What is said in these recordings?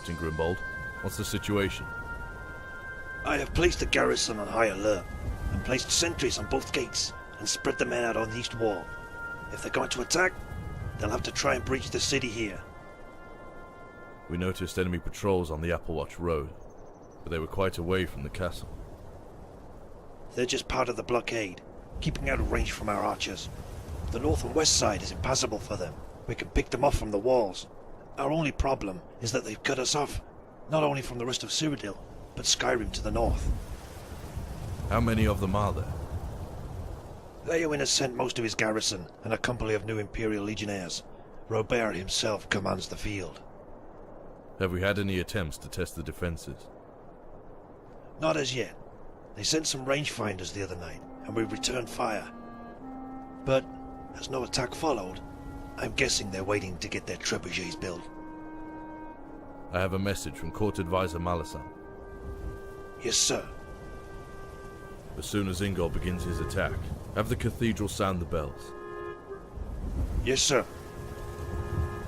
Captain Grimbold. What's the situation? I have placed the garrison on high alert, and placed sentries on both gates, and spread the men out on the east wall. If they're going to attack, they'll have to try and breach the city here. We noticed enemy patrols on the Applewatch Road, but they were quite away from the castle. They're just part of the blockade, keeping out of range from our archers. The north and west side is impassable for them. We can pick them off from the walls. Our only problem is that they've cut us off, not only from the rest of Cyrodiil, but Skyrim to the north. How many of them are there? Leowyn has sent most of his garrison and a company of new Imperial Legionnaires. Robert himself commands the field. Have we had any attempts to test the defenses? Not as yet. They sent some rangefinders the other night, and we returned fire. But, as no attack followed, I'm guessing they're waiting to get their trebuchets built. I have a message from Court Advisor Malasan. Yes, sir. As soon as Ingol begins his attack, have the cathedral sound the bells. Yes, sir.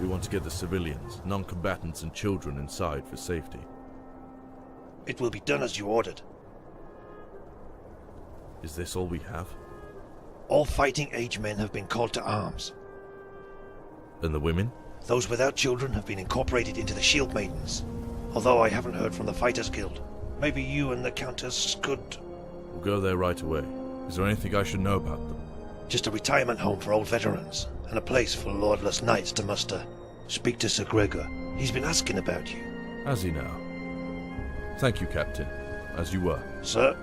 We want to get the civilians, non-combatants and children inside for safety. It will be done as you ordered. Is this all we have? All fighting-age men have been called to arms. And the women? Those without children have been incorporated into the Shield Maidens. Although I haven't heard from the Fighters Guild. Maybe you and the Countess could... We'll go there right away. Is there anything I should know about them? Just a retirement home for old veterans, and a place for lordless knights to muster. Speak to Sir Gregor. He's been asking about you. Has he now? Thank you, Captain. As you were. Sir?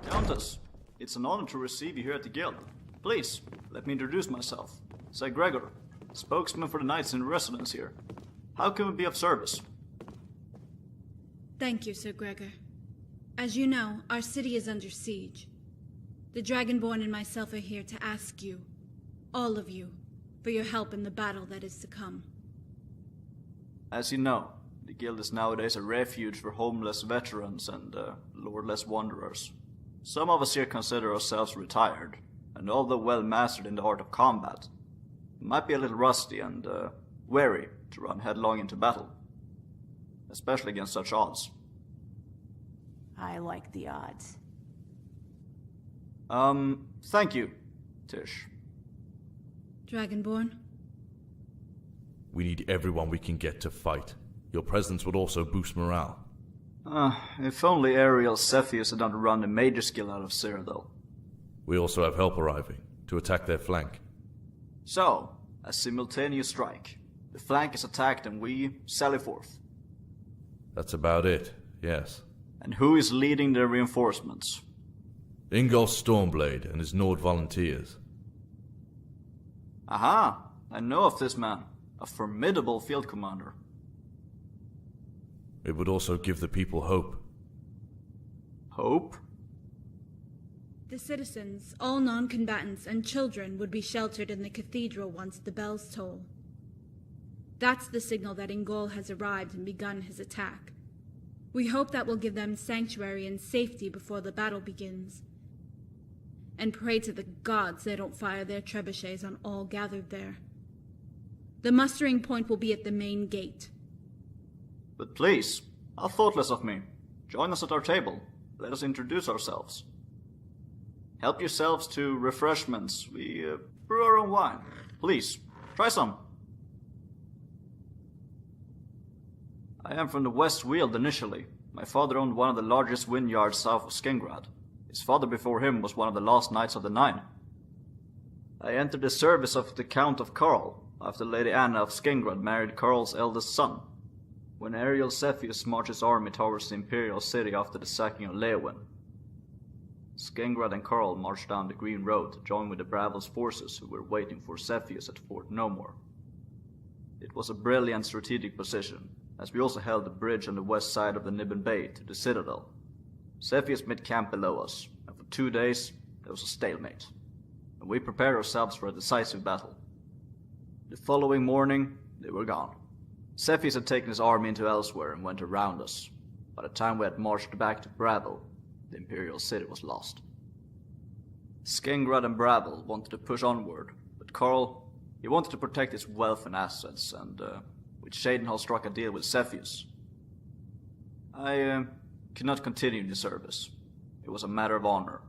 Countess, it's an honor to receive you here at the Guild. Please, let me introduce myself. Sir Gregor, spokesman for the knights in residence here. How can we be of service? Thank you, Sir Gregor. As you know, our city is under siege. The Dragonborn and myself are here to ask you, all of you, for your help in the battle that is to come. As you know, the Guild is nowadays a refuge for homeless veterans and lordless wanderers. Some of us here consider ourselves retired, and although well mastered in the art of combat, might be a little rusty and wary to run headlong into battle, especially against such odds. I like the odds. Thank you, Tish. Dragonborn? We need everyone we can get to fight. Your presence would also boost morale. If only Ariel Sethius had done run a major skill out of Cyrodiil. We also have help arriving, to attack their flank. So, a simultaneous strike. The flank is attacked and we sally forth. That's about it, yes. And who is leading the reinforcements? Ingolf Stormblade and his Nord volunteers. Aha! I know of this man. A formidable field commander. It would also give the people hope. Hope? The citizens, all non-combatants and children, would be sheltered in the cathedral once the bells toll. That's the signal that Ingol has arrived and begun his attack. We hope that will give them sanctuary and safety before the battle begins. And pray to the gods they don't fire their trebuchets on all gathered there. The mustering point will be at the main gate. But please, how thoughtless of me. Join us at our table. Let us introduce ourselves. Help yourselves to refreshments. We brew our own wine. Please, try some. I am from the West Weald initially. My father owned one of the largest vineyards south of Skengrad. His father before him was one of the last knights of the Nine. I entered the service of the Count of Karl after Lady Anna of Skengrad married Karl's eldest son, when Ariel Sethius marched his army towards the Imperial City after the sacking of Leowyn. Skengrad and Karl marched down the Green Road to join with the Bravel's forces who were waiting for Sethius at Fort Nomor. It was a brilliant strategic position, as we also held the bridge on the west side of the Nibben Bay to the Citadel. Sethius made camp below us, and for 2 days there was a stalemate, and we prepared ourselves for a decisive battle. The following morning, they were gone. Sethius had taken his army into elsewhere and went around us. By the time we had marched back to Brabel, the Imperial City was lost. Skingrad and Brabel wanted to push onward, but Karl, he wanted to protect his wealth and assets, and with Shadenhall struck a deal with Sethius. I could not continue in the service. It was a matter of honor.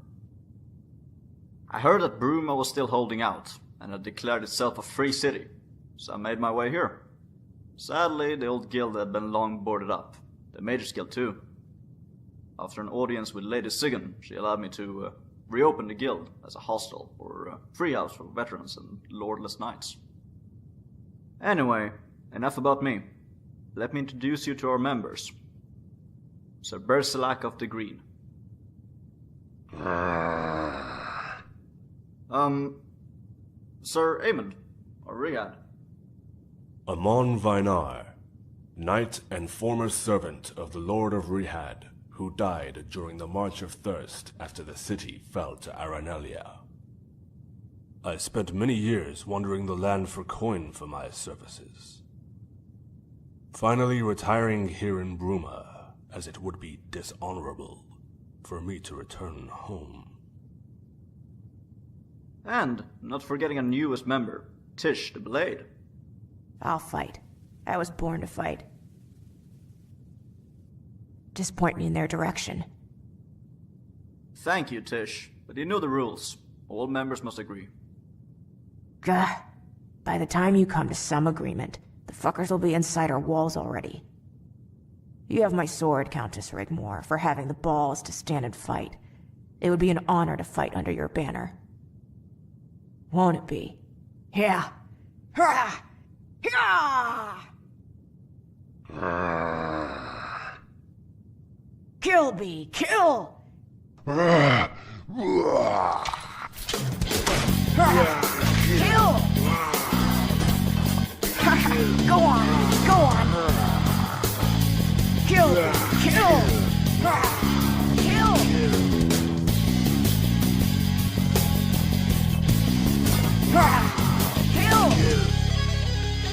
I heard that Bruma was still holding out, and had declared itself a free city, so I made my way here. Sadly, the old guild had been long boarded up, the Mage's Guild too. After an audience with Lady Sigyn, she allowed me to reopen the guild as a hostel or free house for veterans and lordless knights. Anyway, enough about me. Let me introduce you to our members. Sir Berselak of the Green. Sir Aemond, or Riyadh. Amon Vynar, knight and former servant of the Lord of Rihad, who died during the March of Thirst after the city fell to Aranelia. I spent many years wandering the land for coin for my services. Finally retiring here in Bruma, as it would be dishonorable for me to return home. And, not forgetting our newest member, Tish the Blade. I'll fight. I was born to fight. Just point me in their direction. Thank you, Tish, but you know the rules. All members must agree. Gah. By the time you come to some agreement, the fuckers will be inside our walls already. You have my sword, Countess Rigmor, for having the balls to stand and fight. It would be an honor to fight under your banner. Won't it be? Yeah. Ha! Yeah! Kill me! Kill! Kill! Go on! Go on! Kill! Kill! Kill! Kill!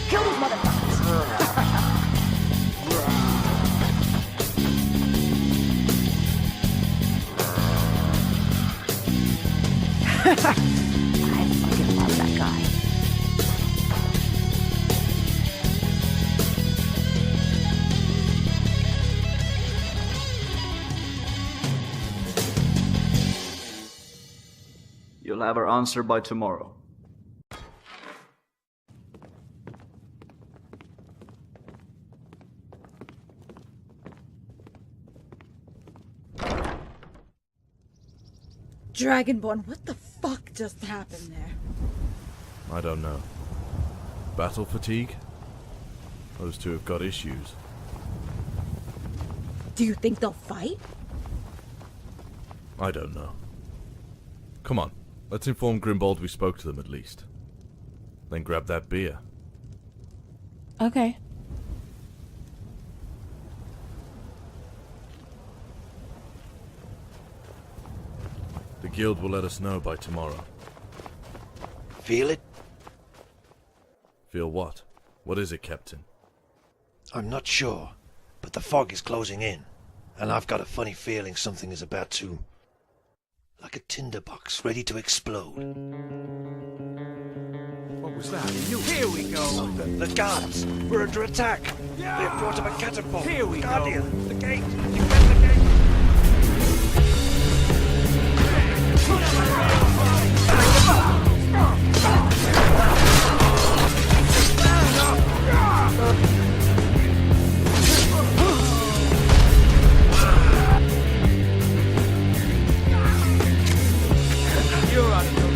Kill these motherfuckers! I fucking love that guy. You'll have our answer by tomorrow. Dragonborn, what the fuck just happened there? I don't know. Battle fatigue? Those two have got issues. Do you think they'll fight? I don't know. Come on, let's inform Grimbold we spoke to them at least. Then grab that beer. Okay. The guild will let us know by tomorrow. Feel it? Feel what? What is it, Captain? I'm not sure, but the fog is closing in, and I've got a funny feeling something is about to... like a tinderbox ready to explode. What was that? Here we go! The guards! We're under attack! They have brought up a catapult! Here we Guardian, go! the gate! Defend the gate! You're out of your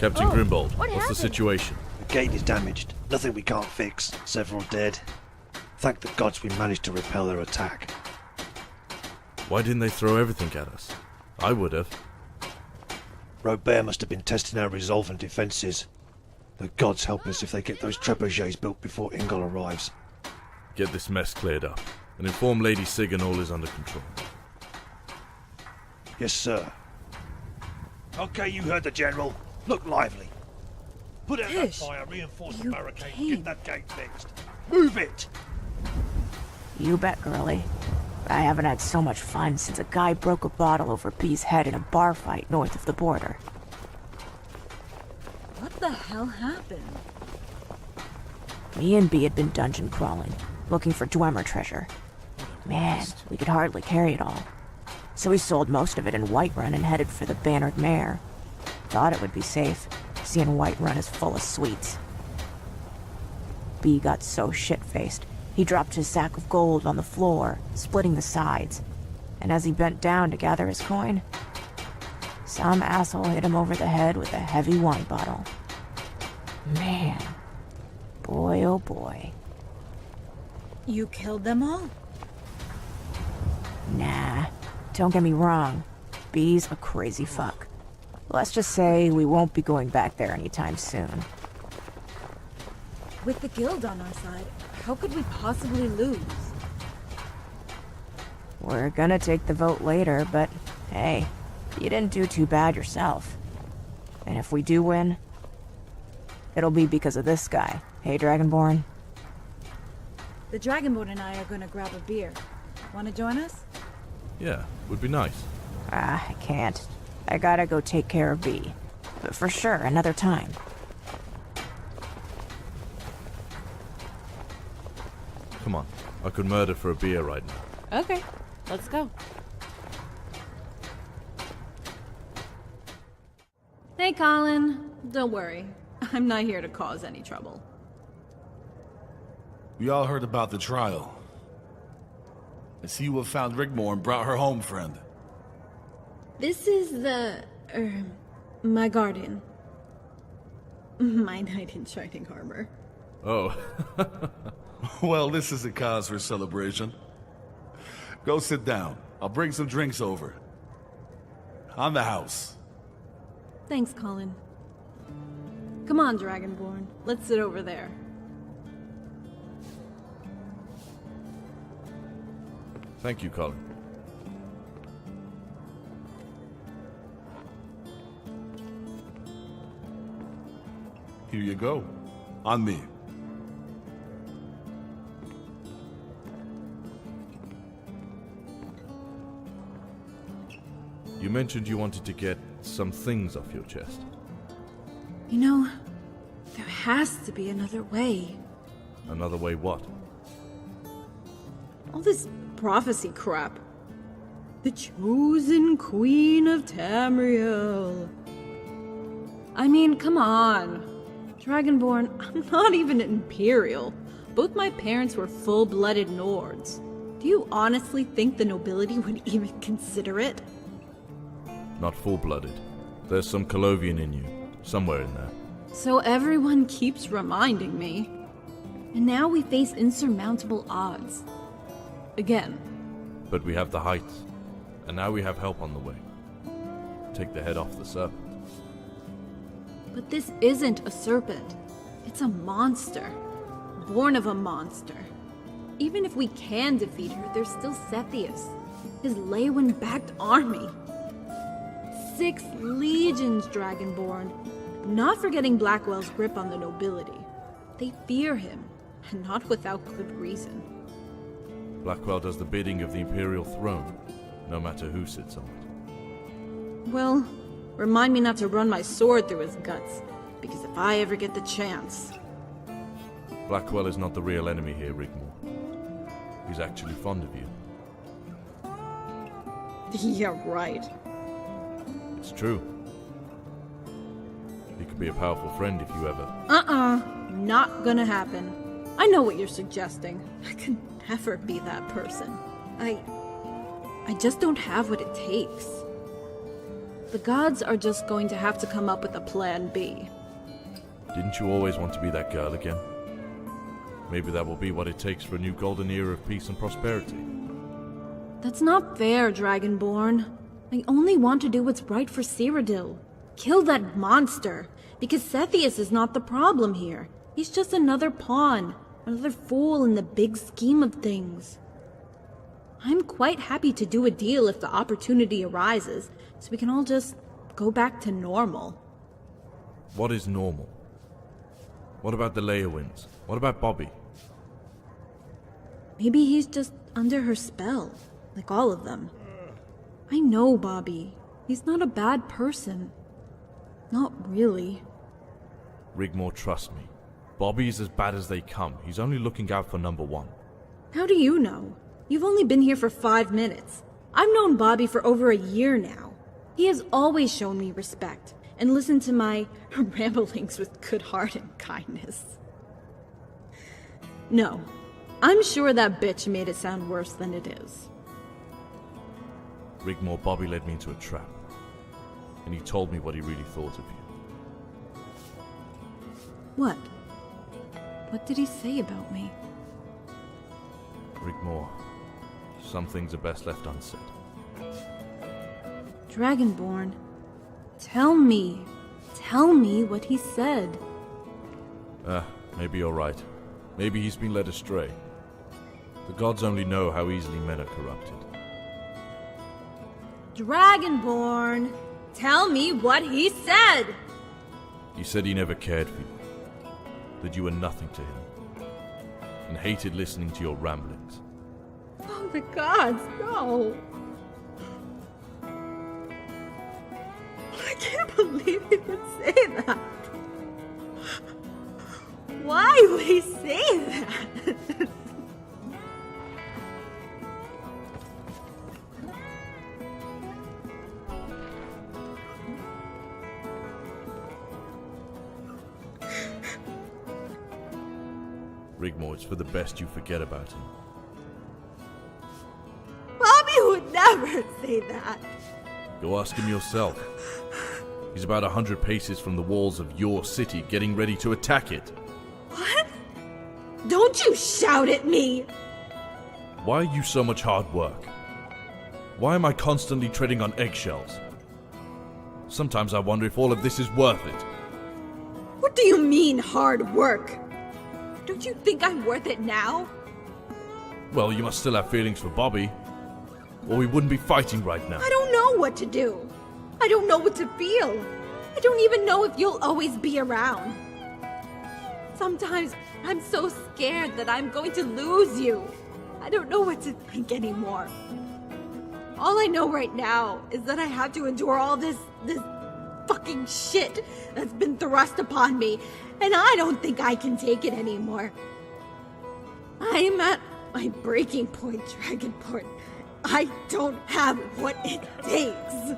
Captain Grimbold, what's the happened? situation? The gate is damaged. Nothing we can't fix. Several dead. Thank the gods we managed to repel their attack. Why didn't they throw everything at us? I would have. Robert must have been testing our resolve and defences. The gods help us if they get those trebuchets built before Ingol arrives. Get this mess cleared up, and inform Lady Sigyn all is under control. Yes, sir. Okay, you heard the General. Look lively. Put out that Ish, fire, reinforce the you barricade, and came. get that gate fixed. Move it! You bet, girlie. I haven't had so much fun since a guy broke a bottle over B's head in a bar fight north of the border. What the hell happened? Me and B had been dungeon crawling, looking for Dwemer treasure. Man, we could hardly carry it all. So we sold most of it in Whiterun and headed for the Bannered Mare. Thought it would be safe, seeing Whiterun is full of sweets. B got so shit-faced, he dropped his sack of gold on the floor, splitting the sides. And as he bent down to gather his coin, some asshole hit him over the head with a heavy wine bottle. Man. Boy, oh boy. You killed them all? Nah, don't get me wrong. B's a crazy fuck. Let's just say we won't be going back there anytime soon. With the guild on our side, how could we possibly lose? We're gonna take the vote later, but hey, you didn't do too bad yourself. And if we do win, it'll be because of this guy. Hey, Dragonborn? The Dragonborn and I are gonna grab a beer. Wanna join us? Yeah, would be nice. I can't. I gotta go take care of B. But for sure, another time. Come on, I could murder for a beer right now. Okay, let's go. Hey, Colin. Don't worry. I'm not here to cause any trouble. We all heard about the trial. I see you have found Rigmor and brought her home, friend. This is my guardian. My knight in shining armor. Oh. Well, this is a cause for celebration. Go sit down. I'll bring some drinks over. On the house. Thanks, Colin. Come on, Dragonborn. Let's sit over there. Thank you, Colin. Here you go. On me. You mentioned you wanted to get some things off your chest. You know, there has to be another way. Another way what? All this prophecy crap. The chosen queen of Tamriel. I mean, come on. Dragonborn, I'm not even Imperial. Both my parents were full-blooded Nords. Do you honestly think the nobility would even consider it? Not full-blooded. There's some Colovian in you, somewhere in there. So everyone keeps reminding me. And now we face insurmountable odds. Again. But we have the heights, and now we have help on the way. Take the head off the serpent. But this isn't a serpent. It's a monster. Born of a monster. Even if we can defeat her, there's still Sethius. His Leywin-backed army. 6 legions, Dragonborn. Not forgetting Blackwell's grip on the nobility. They fear him, and not without good reason. Blackwell does the bidding of the Imperial throne, no matter who sits on it. Well, remind me not to run my sword through his guts, because if I ever get the chance... Blackwell is not the real enemy here, Rigmor. He's actually fond of you. Yeah, right. It's true. He could be a powerful friend if you ever... Not gonna happen. I know what you're suggesting. I could never be that person. I just don't have what it takes. The gods are just going to have to come up with a plan B. Didn't you always want to be that girl again? Maybe that will be what it takes for a new golden era of peace and prosperity. That's not fair, Dragonborn. I only want to do what's right for Cyrodiil. Kill that monster, because Sethius is not the problem here. He's just another pawn, another fool in the big scheme of things. I'm quite happy to do a deal if the opportunity arises, so we can all just go back to normal. What is normal? What about the Leowins? What about Bobby? Maybe he's just under her spell, like all of them. I know Bobby. He's not a bad person. Not really. Rigmor, trust me. Bobby is as bad as they come. He's only looking out for number one. How do you know? You've only been here for 5 minutes. I've known Bobby for over a year now. He has always shown me respect and listened to my ramblings with good heart and kindness. No, I'm sure that bitch made it sound worse than it is. Rigmor, Bobby led me into a trap. And he told me what he really thought of you. What? What did he say about me? Rigmor, some things are best left unsaid. Dragonborn, tell me what he said. Maybe you're right. Maybe he's been led astray. The gods only know how easily men are corrupted. Dragonborn, tell me what he said! He said he never cared for you. That you were nothing to him. And hated listening to your ramblings. Oh, the gods, no! I can't believe he would say that. Why would he say that? Rigmor, it's for the best you forget about him. Bobby would never say that. Go ask him yourself. He's about 100 paces from the walls of your city, getting ready to attack it. What? Don't you shout at me! Why are you so much hard work? Why am I constantly treading on eggshells? Sometimes I wonder if all of this is worth it. What do you mean, hard work? Don't you think I'm worth it now? Well, you must still have feelings for Bobby, or we wouldn't be fighting right now. I don't know what to do. I don't know what to feel. I don't even know if you'll always be around. Sometimes I'm so scared that I'm going to lose you. I don't know what to think anymore. All I know right now is that I have to endure all this fucking shit that's been thrust upon me, and I don't think I can take it anymore. I'm at my breaking point, Dragonborn. I don't have what it takes.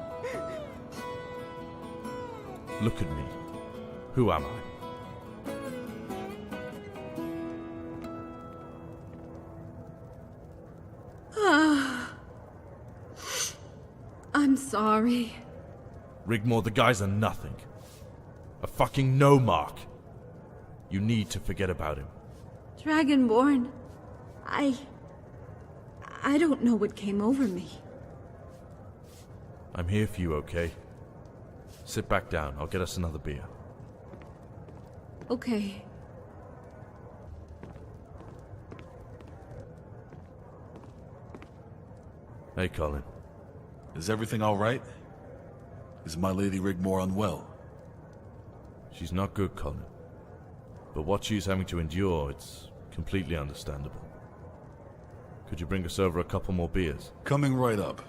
Look at me. Who am I? I'm sorry. Rigmor, the guy's a nothing. A fucking no-mark. You need to forget about him. Dragonborn, I don't know what came over me. I'm here for you, okay? Sit back down. I'll get us another beer. Okay. Hey, Colin. Is everything all right? Is my Lady Rigmor unwell? She's not good, Colin. But what she's having to endure, it's completely understandable. Could you bring us over a couple more beers? Coming right up.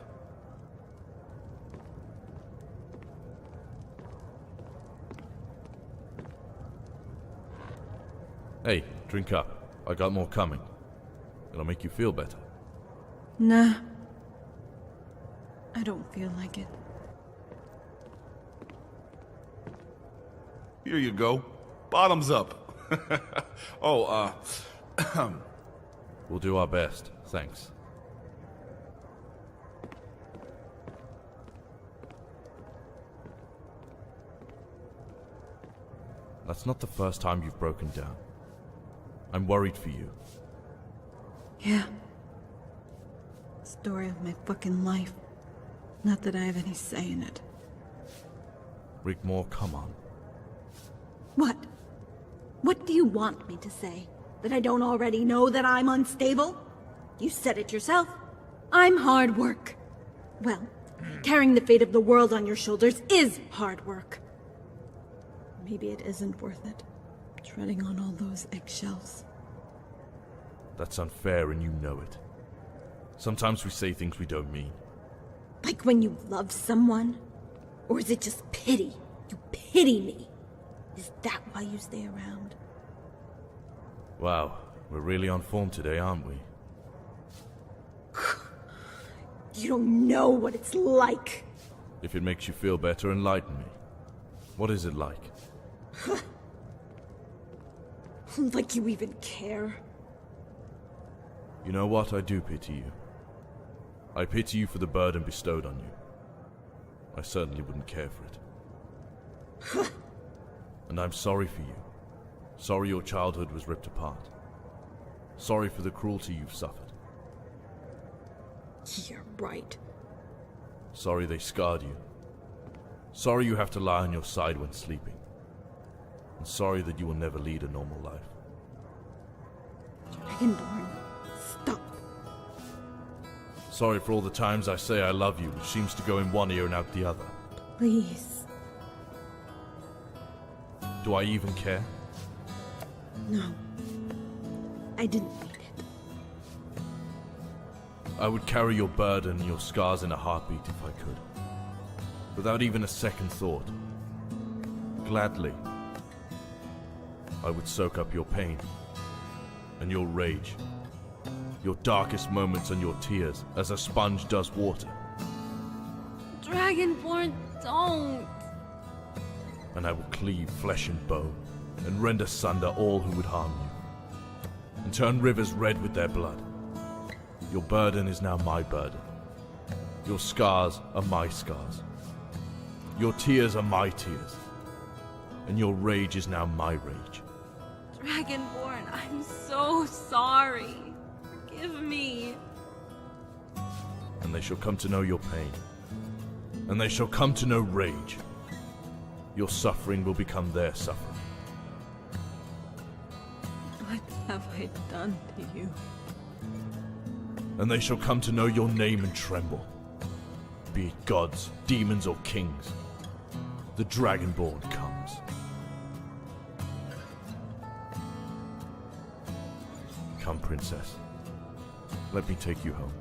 Hey, drink up. I got more coming. It'll make you feel better. Nah. I don't feel like it. Here you go. Bottoms up. We'll do our best. Thanks. That's not the first time you've broken down. I'm worried for you. Yeah. Story of my fucking life. Not that I have any say in it. Rigmor, come on. What? What do you want me to say? That I don't already know that I'm unstable? You said it yourself. I'm hard work. Well, carrying the fate of the world on your shoulders is hard work. Maybe it isn't worth it. Treading on all those eggshells. That's unfair and you know it. Sometimes we say things we don't mean. Like when you love someone? Or is it just pity? You pity me. Is that why you stay around? Wow, we're really on form today, aren't we? You don't know what it's like. If it makes you feel better, enlighten me. What is it like? Like you even care. You know what? I do pity you. I pity you for the burden bestowed on you. I certainly wouldn't care for it. And I'm sorry for you. Sorry your childhood was ripped apart. Sorry for the cruelty you've suffered. You're right. Sorry they scarred you. Sorry you have to lie on your side when sleeping. And sorry that you will never lead a normal life. Dragonborn, stop. Sorry for all the times I say I love you, which seems to go in one ear and out the other. Please. Do I even care? No. I didn't mean it. I would carry your burden and your scars in a heartbeat if I could. Without even a second thought. Gladly. I would soak up your pain. And your rage. Your darkest moments and your tears, as a sponge does water. Dragonborn, don't. And I will cleave flesh and bone, and rend asunder all who would harm you. And turn rivers red with their blood. Your burden is now my burden. Your scars are my scars. Your tears are my tears. And your rage is now my rage. Dragonborn, I'm so sorry. Forgive me. And they shall come to know your pain. And they shall come to know rage. Your suffering will become their suffering. What have I done to you? And they shall come to know your name and tremble. Be it gods, demons, or kings. The Dragonborn comes. Come, princess. Let me take you home.